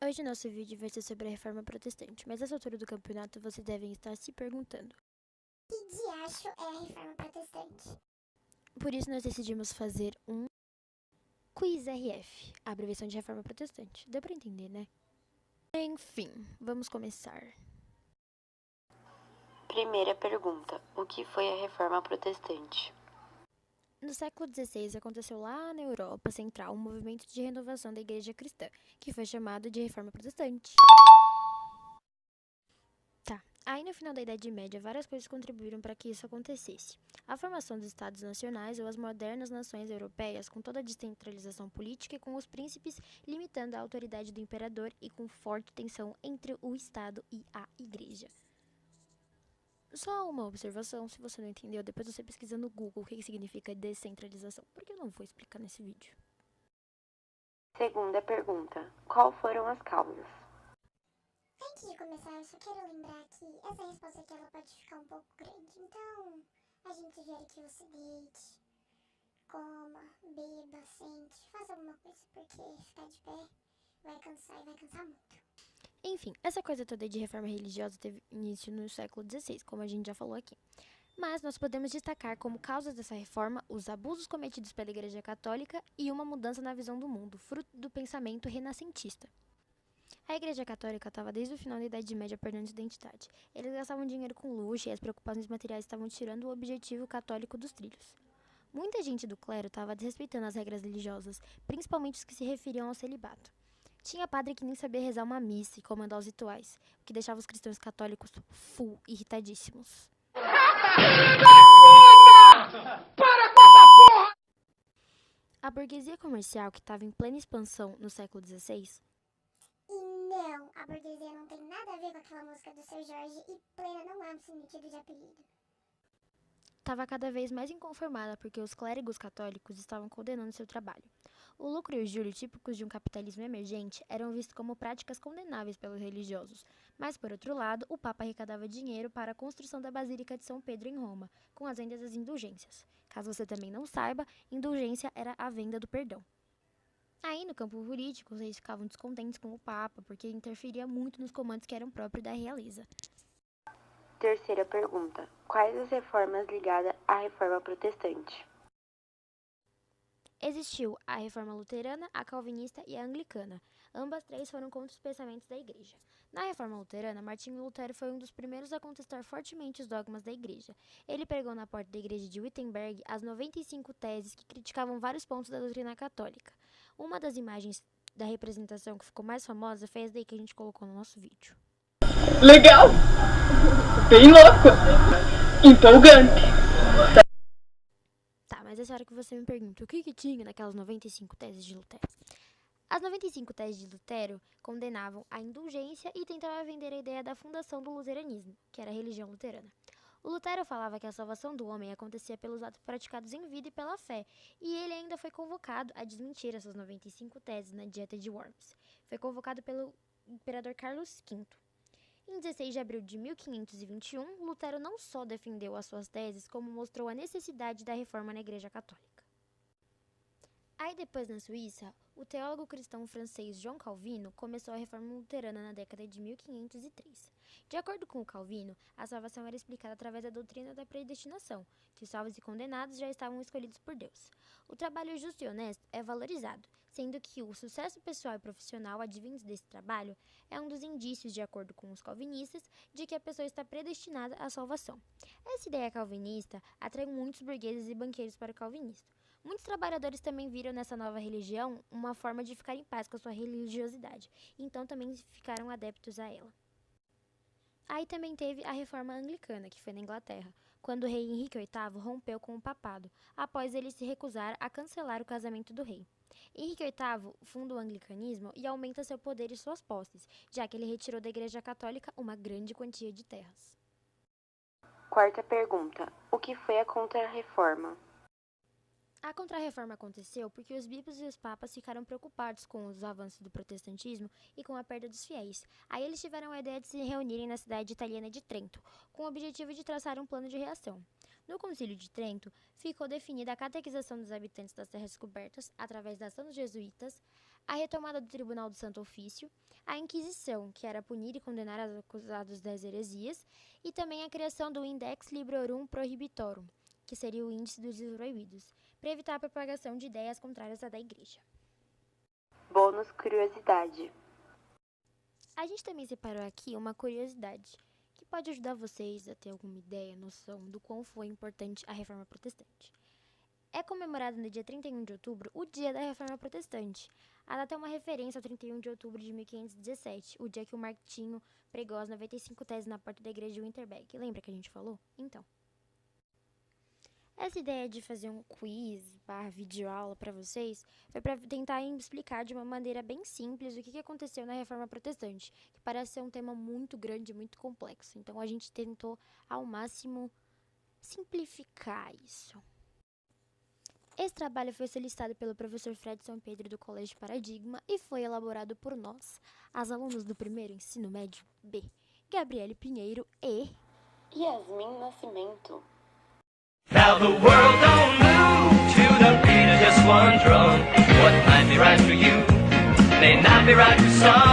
Hoje nosso vídeo vai ser sobre a Reforma Protestante, mas nessa altura do campeonato vocês devem estar se perguntando. Que diacho é a Reforma Protestante? Por isso nós decidimos fazer um Quiz RF, a abreviação de Reforma Protestante. Deu pra entender, né? Enfim, vamos começar. Primeira pergunta: o que foi a Reforma Protestante? No século XVI aconteceu lá na Europa Central um movimento de renovação da Igreja Cristã, que foi chamado de Reforma Protestante. Aí, no final da Idade Média, várias coisas contribuíram para que isso acontecesse. A formação dos Estados Nacionais ou as modernas nações europeias, com toda a descentralização política e com os príncipes limitando a autoridade do imperador e com forte tensão entre o Estado e a Igreja. Só uma observação, se você não entendeu, depois você pesquisa no Google o que significa descentralização, porque eu não vou explicar nesse vídeo. Segunda pergunta: qual foram as causas? Antes de começar, eu só quero lembrar que essa resposta aqui ela pode ficar um pouco grande. Então, a gente sugere que você deite, coma, beba, sente, faça alguma coisa, porque ficar de pé vai cansar e vai cansar muito. Enfim, essa coisa toda de reforma religiosa teve início no século XVI, como a gente já falou aqui. Mas nós podemos destacar como causas dessa reforma os abusos cometidos pela Igreja Católica e uma mudança na visão do mundo, fruto do pensamento renascentista. A Igreja Católica estava desde o final da Idade Média perdendo identidade. Eles gastavam dinheiro com luxo e as preocupações materiais estavam tirando o objetivo católico dos trilhos. Muita gente do clero estava desrespeitando as regras religiosas, principalmente os que se referiam ao celibato. Tinha padre que nem sabia rezar uma missa e comandar os rituais, o que deixava os cristãos católicos full irritadíssimos. A burguesia comercial, que estava em plena expansão no século XVI, E não, a burguesia não tem nada a ver com aquela música do Seu Jorge e plena não é um sentido de apelido. estava cada vez mais inconformada porque os clérigos católicos estavam condenando seu trabalho. O lucro e o juro, típicos de um capitalismo emergente, eram vistos como práticas condenáveis pelos religiosos. Mas, por outro lado, o Papa arrecadava dinheiro para a construção da Basílica de São Pedro em Roma, com as vendas das indulgências. Caso você também não saiba, indulgência era a venda do perdão. Aí, no campo político, os reis ficavam descontentes com o Papa, porque interferia muito nos comandos que eram próprios da realeza. Terceira pergunta: quais as reformas ligadas à Reforma Protestante? Existiu a Reforma Luterana, a Calvinista e a Anglicana. Ambas três foram contra os pensamentos da Igreja. Na Reforma Luterana, Martinho Lutero foi um dos primeiros a contestar fortemente os dogmas da Igreja. Ele pregou na porta da Igreja de Wittenberg as 95 teses que criticavam vários pontos da doutrina católica. Uma das imagens da representação que ficou mais famosa foi essa daí que a gente colocou no nosso vídeo. Legal! Bem louco! Empolgante! Tá, mas essa hora que você me pergunta, o que tinha naquelas 95 teses de Lutero? As 95 teses de Lutero condenavam a indulgência e tentavam vender a ideia da fundação do luteranismo, que era a religião luterana. O Lutero falava que a salvação do homem acontecia pelos atos praticados em vida e pela fé, e ele ainda foi convocado a desmentir essas 95 teses na Dieta de Worms. Foi convocado pelo imperador Carlos V. Em 16 de abril de 1521, Lutero não só defendeu as suas teses, como mostrou a necessidade da reforma na Igreja Católica. Aí depois, na Suíça, o teólogo cristão francês João Calvino começou a reforma luterana na década de 1503. De acordo com o Calvino, a salvação era explicada através da doutrina da predestinação, que os salvos e condenados já estavam escolhidos por Deus. O trabalho justo e honesto é valorizado, sendo que o sucesso pessoal e profissional advindos desse trabalho é um dos indícios, de acordo com os calvinistas, de que a pessoa está predestinada à salvação. Essa ideia calvinista atraiu muitos burgueses e banqueiros para o calvinismo. Muitos trabalhadores também viram nessa nova religião uma forma de ficar em paz com a sua religiosidade, então também ficaram adeptos a ela. Aí também teve a reforma anglicana, que foi na Inglaterra, quando o rei Henrique VIII rompeu com o papado, após ele se recusar a cancelar o casamento do rei. Henrique VIII funda o anglicanismo e aumenta seu poder e suas posses, já que ele retirou da Igreja Católica uma grande quantia de terras. Quarta pergunta: o que foi a Contra-Reforma? A Contra-Reforma aconteceu porque os bispos e os papas ficaram preocupados com os avanços do protestantismo e com a perda dos fiéis. Aí eles tiveram a ideia de se reunirem na cidade italiana de Trento, com o objetivo de traçar um plano de reação. No Concílio de Trento, ficou definida a catequização dos habitantes das terras descobertas através da ação dos jesuítas, a retomada do Tribunal do Santo Ofício, a Inquisição, que era punir e condenar os acusados das heresias, e também a criação do Index Librorum Prohibitorum, que seria o índice dos livros proibidos, para evitar a propagação de ideias contrárias à da Igreja. Bônus curiosidade. A gente também separou aqui uma curiosidade, que pode ajudar vocês a ter alguma ideia, noção do quão foi importante a Reforma Protestante. É comemorado no dia 31 de outubro o Dia da Reforma Protestante. A data é uma referência ao 31 de outubro de 1517, o dia que o Martinho pregou as 95 teses na porta da igreja de Winterberg. Lembra que a gente falou? Então. Essa ideia de fazer um quiz, videoaula para vocês, foi para tentar explicar de uma maneira bem simples o que aconteceu na Reforma Protestante, que parece ser um tema muito grande e muito complexo. Então a gente tentou ao máximo simplificar isso. Esse trabalho foi solicitado pelo professor Fred São Pedro do Colégio Paradigma e foi elaborado por nós, as alunas do primeiro ensino médio B, Gabriele Pinheiro e Yasmin Nascimento. Now the world don't move to the beat of just one drum. What might be right for you may not be right for some.